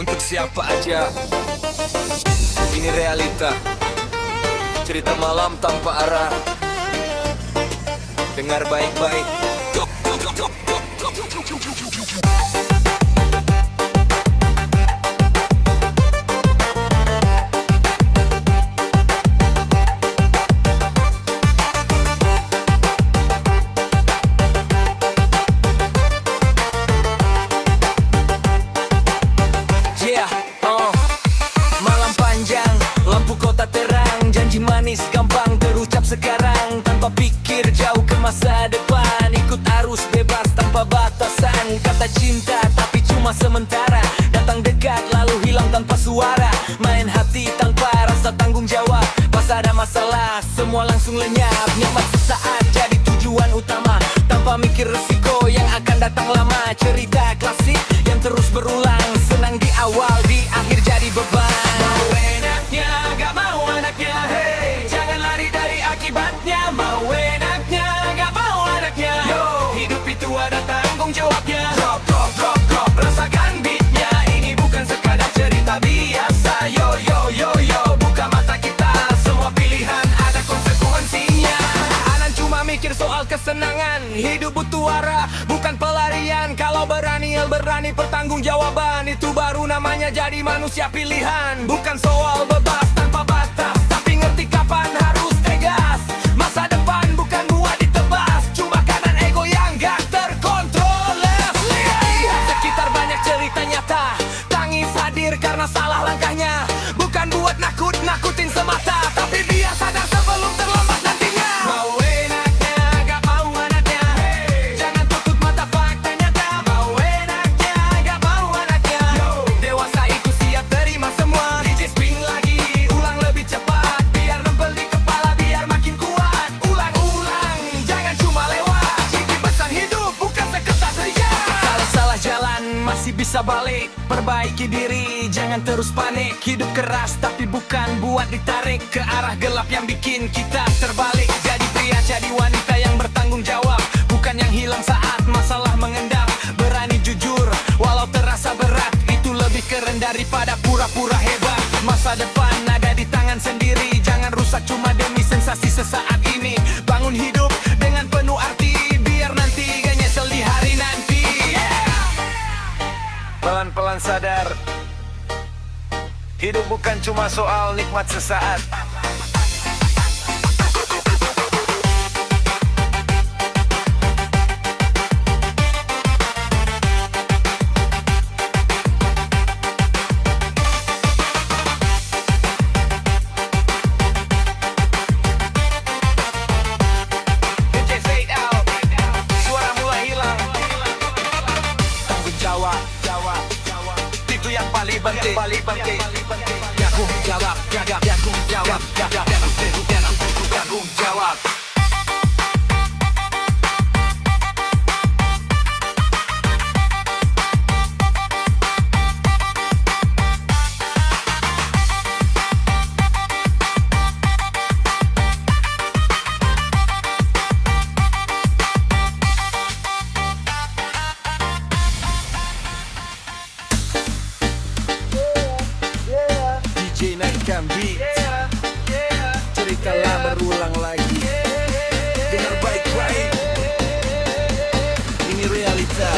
Untuk siapa aja, ini realita. Cerita malam tanpa arah. Dengar baik-baik. Malam panjang, lampu kota terang, janji manis gampang terucap sekarang. Tanpa pikir jauh ke masa depan, ikut arus bebas tanpa batasan. Kata cinta tapi cuma sementara, datang dekat lalu hilang tanpa suara. Main hati tanpa rasa tanggung jawab, pas ada masalah semua langsung lenyap. Nyaman sesaat jadi tujuan utama, tanpa mikir resiko yang akan datang lama. Cerita klasik yang terus berulang, senang di awal, di akhir jadi beban. Mau enaknya, gak mau anaknya, hey. Jangan lari dari akibatnya. Mau enaknya, gak mau anaknya, yo. Hidup itu ada tanggung jawabnya. Drop, drop, drop, drop, rasakan beatnya. Ini bukan sekadar cerita biasa. Yo, yo, yo, yo, buka mata kita, semua pilihan ada konsekuensinya. Anan cuma mikir soal kesenangan, hidup butuh arah, bukan pelarian. Kalau berani, berani pertanggungjawaban, itu baru namanya jadi manusia pilihan. Bukan soal bebas tanpa batas, tapi ngerti kapan harus tegas. Masa depan bukan buat ditebas, cuma kanan ego yang gak terkontrol. Lihat sekitar banyak cerita nyata, tangis hadir karena salah langkahnya. Bukan buat nakut-nakutin semata, tapi biar sadar sebelum terlambat nantinya. Mau enaknya, gak mau anaknya, hey. Jangan tutup mata fakta nyata. Mau enaknya, gak mau anaknya, yo. Dewasa itu siap terima semua. DJ spin lagi, ulang lebih cepat, biar nempel di kepala, biar makin kuat. Ulang-ulang, jangan cuma lewat. Ini pesan hidup, bukan seketas ria. Kalau salah jalan, masih bisa balik. Perbaiki diri, jangan terus panik. Hidup keras tapi bukan buat ditarik ke arah gelap yang bikin kita terbalik. Jadi pria, jadi wanita yang bertanggung jawab, bukan yang hilang saat masalah mengendap. Berani jujur, walau terasa berat, itu lebih keren daripada pura-pura hebat. Masa depan ada di tangan sendiri, jangan rusak cuma demi sensasi sesaat ini. Bangun hidup dengan penuh arti, biar nanti gak nyesel di hari nanti. Pelan-pelan sadar, hidup bukan cuma soal nikmat sesaat. DJ fade out, suara mulai hilang. Tanggung jawab, itu yang paling penting. Tanggung jawab, tanggung jawab, tanggung jawab. DJ naikkan beat, ceritalah berulang lagi. Dengar baik-baik, ini realita.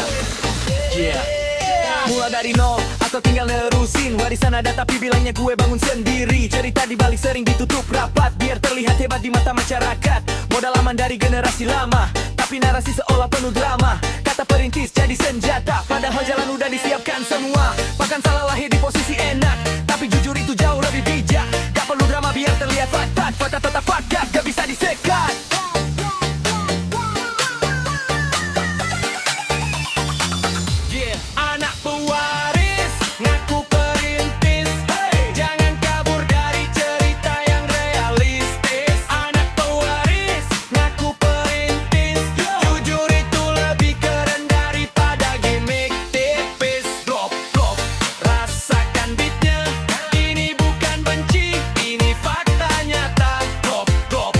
Mula dari nol atau tinggal nerusin, warisan ada tapi bilangnya gue bangun sendiri. Cerita di balik sering ditutup rapat, biar terlihat hebat di mata masyarakat. Modal aman dari generasi lama, tapi narasi seolah penuh drama. Kata perintis jadi senjata, padahal jalan udah disiapkan semua. Bahkan salah lahir di posisi enak, tapi jujur itu jauh lebih bijak. Gak perlu drama biar terlihat fakta, fakta tetap fakta, gak bisa disekat. Anak pewaris, ngaku perintis, hey. Jangan kabur dari cerita yang realistis. Anak pewaris, ngaku perintis, jujur itu lebih keren daripada gimmick tipis. Drop, drop, rasakan beatnya. Ini bukan benci, ini fakta nyata. Drop, drop,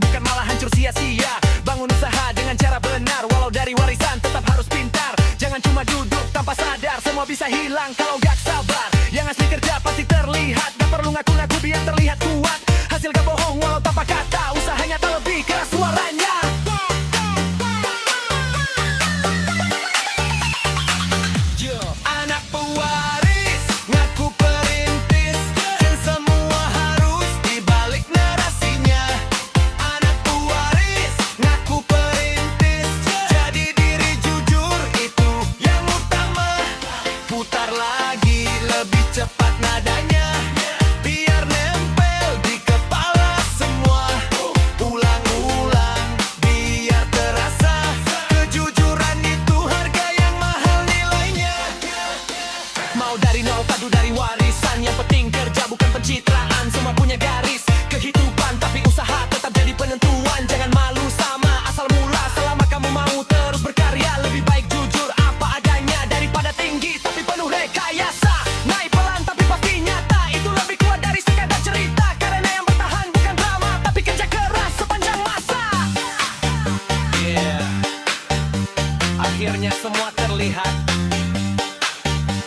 bukan malah hancur sia-sia. Bangun usaha dengan cara benar, walau dari warisan tetap harus pintar. Jangan cuma duduk tanpa sadar, semua bisa hilang kalau gak sabar. Yang asli kerja pasti terlihat, gak perlu ngaku-ngaku biar terlihat kuat. Hasil gak bohong walau tanpa kata, usahanya tak lebih keras suaranya. Anak pewaris, ngaku perintis, dan semua harus dibalik narasinya. Anak pewaris, ngaku perintis, jadi diri jujur itu yang utama. Putar lagi lebih cepat nadanya, biar nempel di kepala semua. Ulang-ulang biar terasa, kejujuran itu harga yang mahal nilainya. Mau dari nol padu dari warisan, yang penting kerja bukan pencitraan. Semua punya garis kehidupan, tapi usaha tetap jadi penentuan. Jangan malu sama asal mula, selama kamu mau terus berkarya. Lebih baik jujur apa adanya daripada tinggi tapi penuh rekayasa. Naik pelan tapi pasti nyata, itu lebih kuat dari sekadar cerita. Karena yang bertahan bukan drama, tapi kerja keras sepanjang masa. Akhirnya semua terlihat,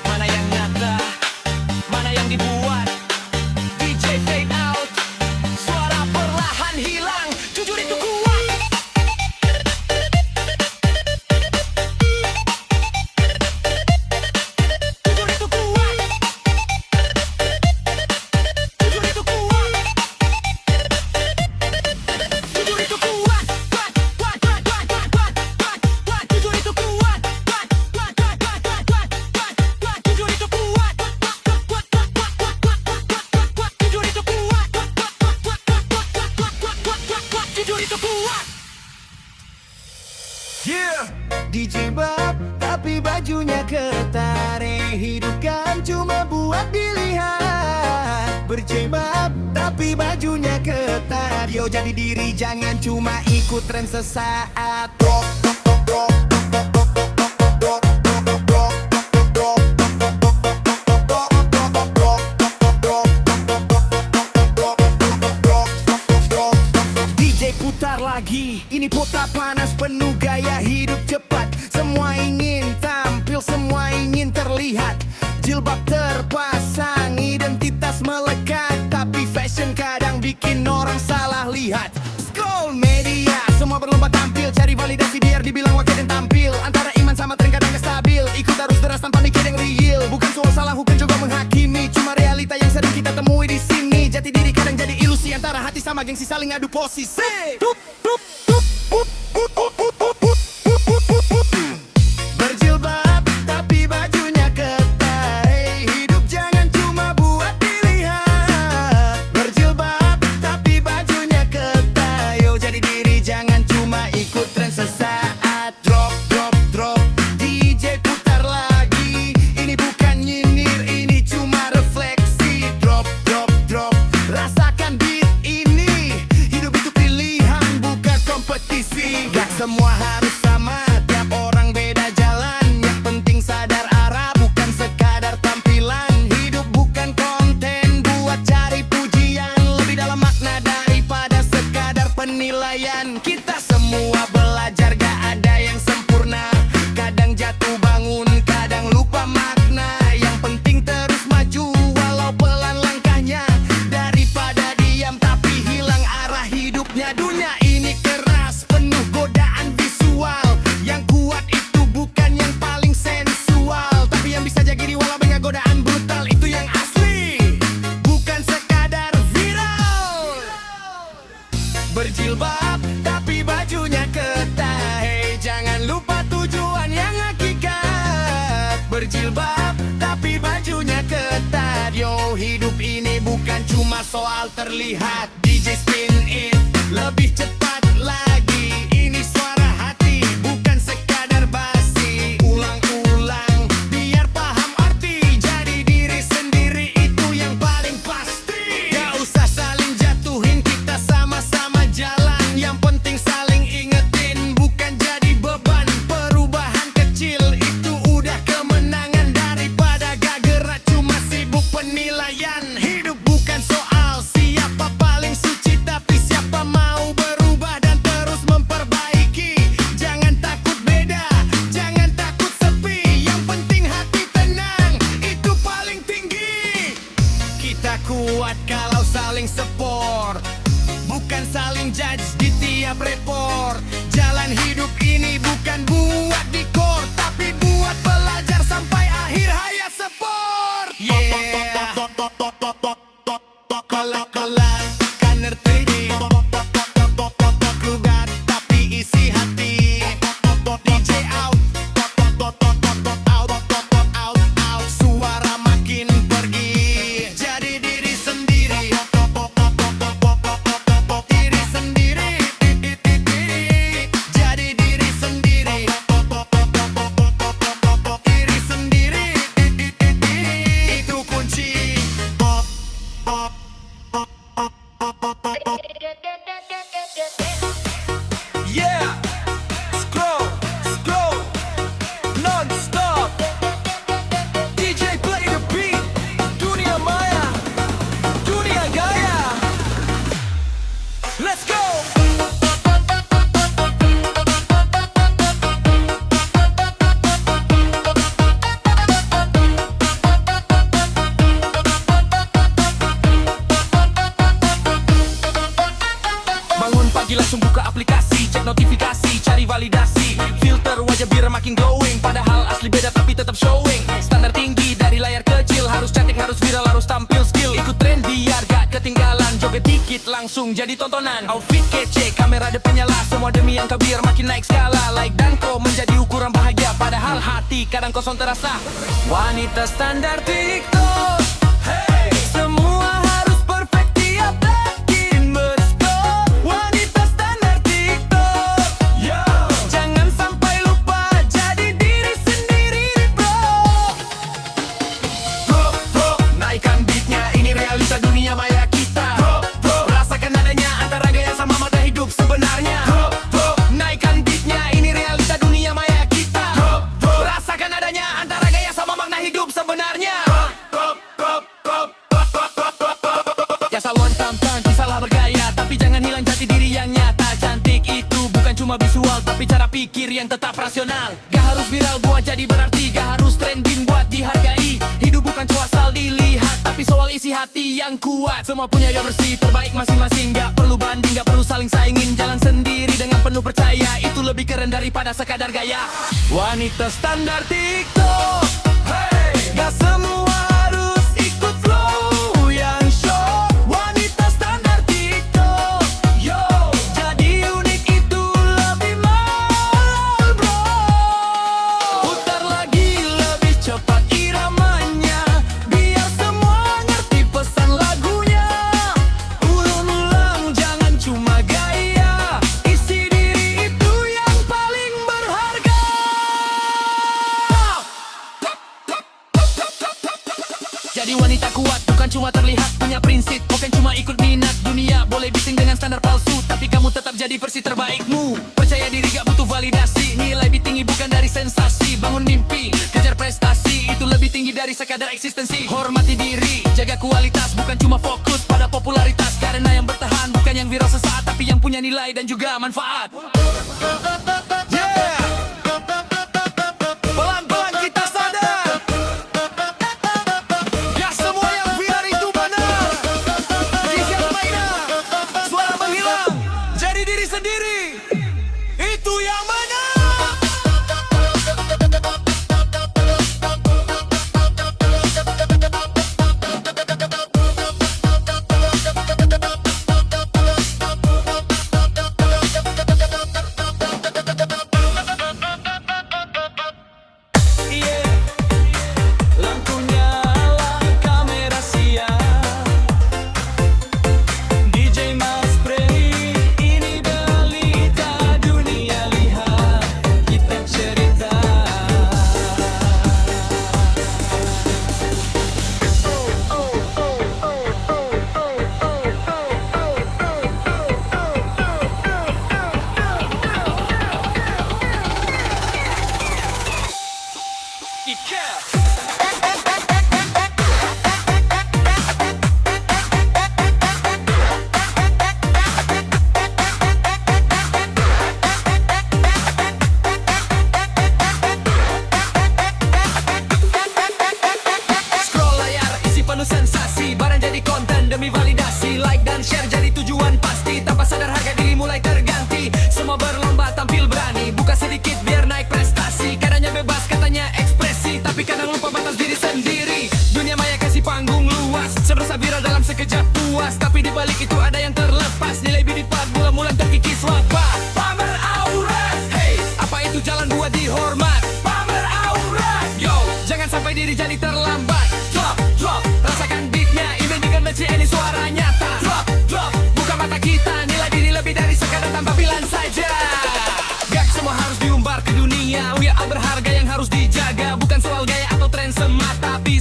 mana yang nyata, mana yang dibuat. DJ fade out, suara perlahan hilang, jujur itu kuat. Jujur itu kuat. Jujur itu kuat. Jujur itu kuat. Jujur itu kuat. Jujur itu kuat. Jujur itu kuat. Jujur itu kuat. Yeah, DJ Bab, tapi bajunya ketarik. Hidup kan cuma buat dilihat. Berjebab, tapi bajunya ketat. Yo jadi diri, jangan cuma ikut tren sesaat. Rock, rock, rock, rock, rock, rock, rock, rock, rock, rock, DJ putar lagi, ini kota panas penuh gaya hidup cepat. Semua ingin tampil, semua ingin terlihat. Jilbab terpasang, identitas melekat. Tapi fashion kadang bikin orang salah lihat. Scroll media, semua berlomba tampil, cari validasi biar dibilang wakil dan tampil. Antara iman sama tren kadang gak stabil, ikut arus deras tanpa mikir yang real. Bukan soal salah hukum coba menghakimi, cuma realita yang sering kita temui di sini. Jati diri kadang jadi ilusi, antara hati sama gengsi saling adu posisi. Berjilbab tapi bajunya ketat. Hey, hidup jangan cuma buat dilihat. Berjilbab tapi bajunya ketat. Yo jadi diri, jangan cuma ikut tren sesaat. Drop, drop, drop, DJ putar lagi. Ini bukan nyindir, ini cuma refleksi. Drop, drop, drop, rasakan beat ini. Hidup itu pilihan, bukan kompetisi. Gak semua harus sama, tiap orang beda jalan. Yang penting sadar arah, bukan sekadar tampilan. Hidup bukan konten buat cari pujian. Lebih dalam makna daripada sekadar penilaian. Kita semua belajar, gak ada yang sempurna. Kadang jatuh bangun, kadang lupa makna. Yang penting terus maju, walau pelan langkahnya. Daripada diam tapi hilang arah hidupnya. Dunia ini keras, penuh godaan visual. Yang kuat itu bukan yang paling sensual, tapi yang bisa jaga diri walau banyak godaan brutal. Itu yang asli, bukan sekadar viral. Berjilbab tapi bajunya ketat. Hey, jangan lupa tujuan yang hakikat. Berjilbab tapi bajunya ketat. Yo, hidup ini bukan cuma soal terlihat. DJ spin it lebih cepat lagi. Ini suara hati, bukan sekadar basi. Ulang-ulang biar paham arti. Jadi diri sendiri itu yang paling pasti. Gak usah saling jatuhin, kita sama-sama jalan. Yang penting saling ingetin, bukan jadi beban. Perubahan kecil itu udah kemenangan. Daripada gak gerak cuma sibuk penilaian. Hidup bukan soal siapa paling suci, tapi siapa mau berubah. siap report. Jalan hidup ini bukan buat dikor, tapi buat belajar sampai akhir hayat sport. Yeah. Kolak-kolak kan ngerti. Kubat tapi isi hati. DJ out. Out. Suara makin pergi. Jadi diri sendiri. Diri sendiri. Jadi diri sendiri. Diri sendiri. Itu kunci. Yeah, scroll, non-stop. DJ play the beat. Dunia maya, dunia gaya. Let's go. Bangun pagi langsung buka aplikasi, cek notifikasi, cari validasi, filter wajah biar makin glowing. Padahal asli beda tapi tetap showing. Standar tinggi dari layar kecil, harus cantik, harus viral, harus tampil skill. Ikut tren biar gak ketinggalan, joget dikit langsung jadi tontonan. Outfit kece, kamera depannya nyala, semua demi yang biar makin naik skala. Like dan ko menjadi ukuran bahagia, padahal hati kadang kosong terasa. Wanita standar TikTok, hey, semua harus perfect tiap bikin berscore. Wanita standar TikTok, yo, jangan sampai lupa jadi diri sendiri, bro. Bro, naikkan beatnya, ini realita dunia maya kita. Bro, rasakan nadanya antara gaya sama mata hidup sebenarnya. Bro, naikkan beatnya, ini realita dunia maya kita. Bro, rasakan nadanya antara gaya sama makna hidup sebenarnya. Ya salon tampan, salah bergaya, tapi jangan hilang jati diri yang nyata. Cantik itu bukan cuma visual, tapi cara pikir yang tetap rasional. Gak harus viral buat jadi berarti, gak harus trending buat dihargai. Hidup bukan cuma asal dilihat, tapi soal isi hati yang kuat. Semua punya versi terbaik masing-masing, gak perlu banding, gak perlu saling saingin. Jalan sendiri dengan penuh percaya, itu lebih keren daripada sekadar gaya. Wanita standar TikTok, hey, gak semua harus ikut flow yang show. Wanita standar TikTok, yo, jadi unik itu lebih mahal, bro. Putar lagi lebih cepat iramanya, biar semua ngerti pesan lagunya. Ulang-ulang jangan cuma gaya, isi diri itu yang paling berharga. Jadi wanita kuat bukan cuma terlihat, punya prinsip, bukan cuma ikut minat. Dunia boleh bising dengan standar palsu, tapi kamu tetap jadi versi terbaikmu. Percaya diri gak butuh validasi, nilai lebih tinggi bukan dari sensasi. Bangun mimpi, kejar prestasi, itu lebih tinggi dari sekadar eksistensi. Hormati diri, jaga kualitas, bukan cuma fokus pada popularitas. Karena yang bertahan bukan yang viral sesaat, tapi yang punya nilai dan juga manfaat. Yeah, pelan-pelan kita sadar, gak semua yang viral itu benar. Jika mainan, suara menghilang, jadi diri sendiri, itu yang benar. Yeah. Lampu nyala, kamera siap, DJ Mas Premi, ini balita.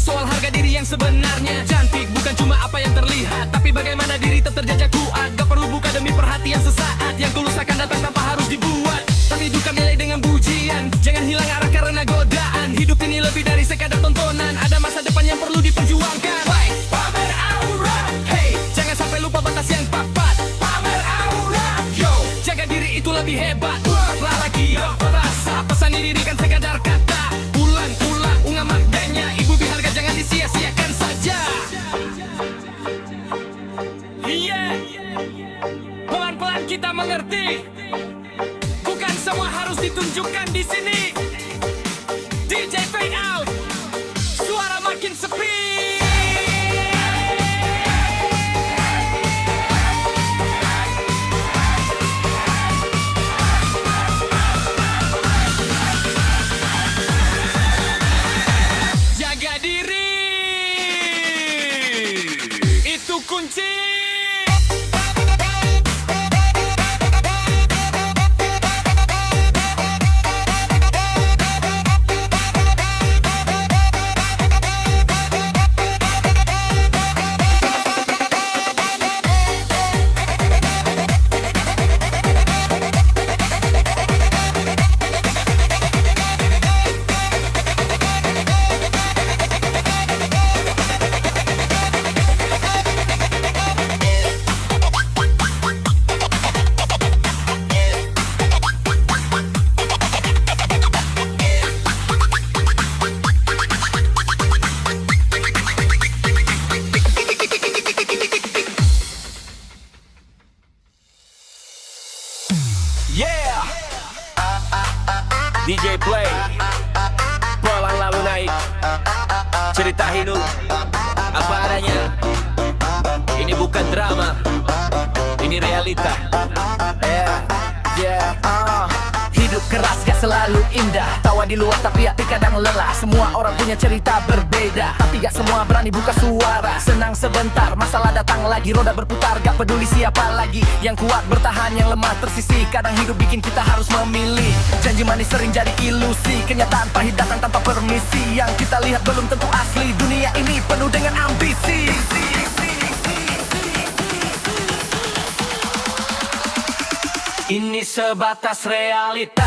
soal harga diri yang sebenarnya. Cantik bukan cuma apa yang terlihat, tapi bagaimana diri tetap terjaga kuat. Gak perlu buka demi perhatian sesaat, yang tulus akan datang tanpa harus dibuat. Tapi duka nilai dengan pujian, jangan hilang arah karena godaan. Hidup ini lebih dari sekadar tontonan, ada masa depan yang perlu diperjuangkan. Baik, pamer aura, hey, jangan sampai lupa batas yang papat. Pamer aura, yo, jaga diri itu lebih hebat. Buatlah lagi rasa, pesan diri kan sekadar kata. Ulang-ulang unggah maknanya, ibu berharga jangan disia-siakan saja. Yeah, pelan-pelan kita mengerti, bukan semua harus ditunjukkan di sini. DJ fade out, suara makin sepi. Jaga diri, itu kunci. Yeah, DJ play, pulang lalu naik, cerita hidup apa adanya. Ini bukan drama, ini realita. Hidup keras gak selalu indah, tawa di luar tapi hati kadang lelah. Semua orang punya cerita berbeda, tapi gak semua berani buka suara. Senang sebentar, masalah datang lagi, roda berputar, gak peduli siapa lagi. Yang kuat bertahan, yang lemah tersisih. Kadang hidup bikin kita harus memilih. Janji manis sering jadi ilusi, kenyataan pahit datang tanpa permisi. Yang kita lihat belum tentu asli, dunia ini penuh dengan ambisi. Ini sebatas realita,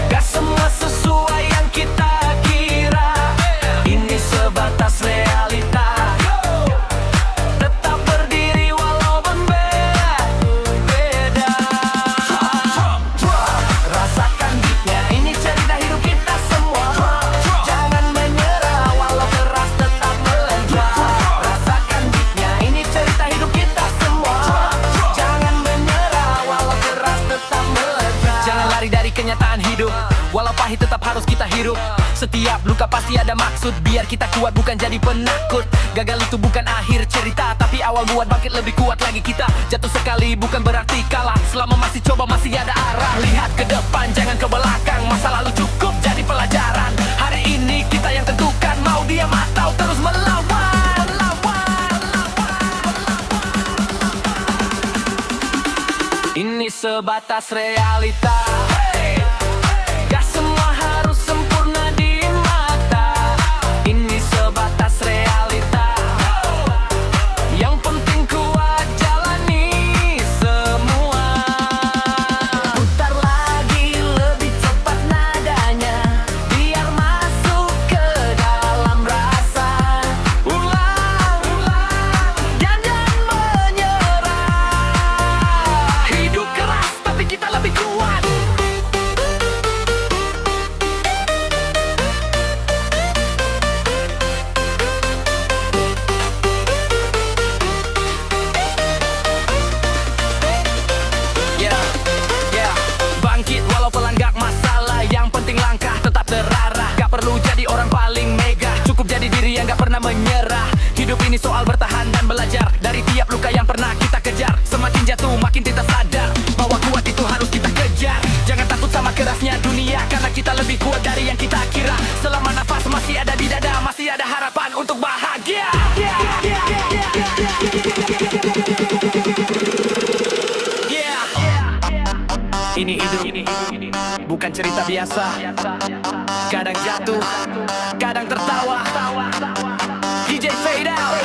gak semua sesuai yang kita kira. Ini sebatas realita, tetap berdiri walau berbeda. Rasakan beatnya, ini cerita hidup kita semua. Jangan menyerah walau keras tetap melejah. Rasakan beatnya, ini cerita hidup kita semua. Jangan menyerah walau keras tetap melejah. Jangan lari dari kenyataan hidup, walau pahit tetap harus kita hirup. Setiap luka pasti ada maksud, biar kita kuat bukan jadi penakut. Gagal itu bukan akhir cerita, tapi awal buat bangkit lebih kuat lagi kita. Jatuh sekali bukan berarti kalah, selama masih coba masih ada arah. Lihat ke depan jangan ke belakang, masa lalu cukup jadi pelajaran. Hari ini kita yang tentukan, mau diam atau terus melawan. Ini sebatas realita, gak semua harus sempurna di mata. Ini sebatas realita, yang penting kuat jalani semua. Putar lagi lebih cepat nadanya, biar masuk ke dalam rasa. Ulang, jangan menyerah. Hidup keras tapi kita lebih kuat. Bangkit walau pelanggak masalah, yang penting langkah tetap terarah. Gak perlu jadi orang paling mega, cukup jadi diri yang gak pernah menyerah. Hidup ini soal bertahan dan belajar dari tiap luka yang pernah kita kejar. Semakin jatuh makin kita sadar bahwa kuat itu harus kita kejar. Jangan takut sama kerasnya dunia, karena kita lebih kuat dari yang kita kira. Selama nafas masih ada di dada, masih ada harapan untuk bahagia. Ini hidup, bukan cerita biasa. Kadang jatuh, kadang tertawa. DJ fade out,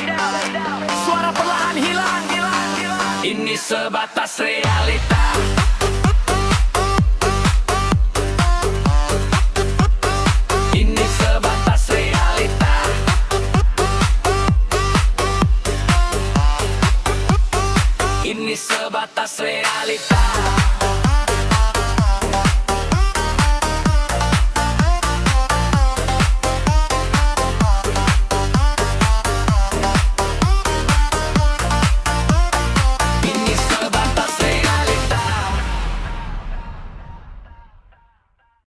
suara perlahan hilang. Ini sebatas realita.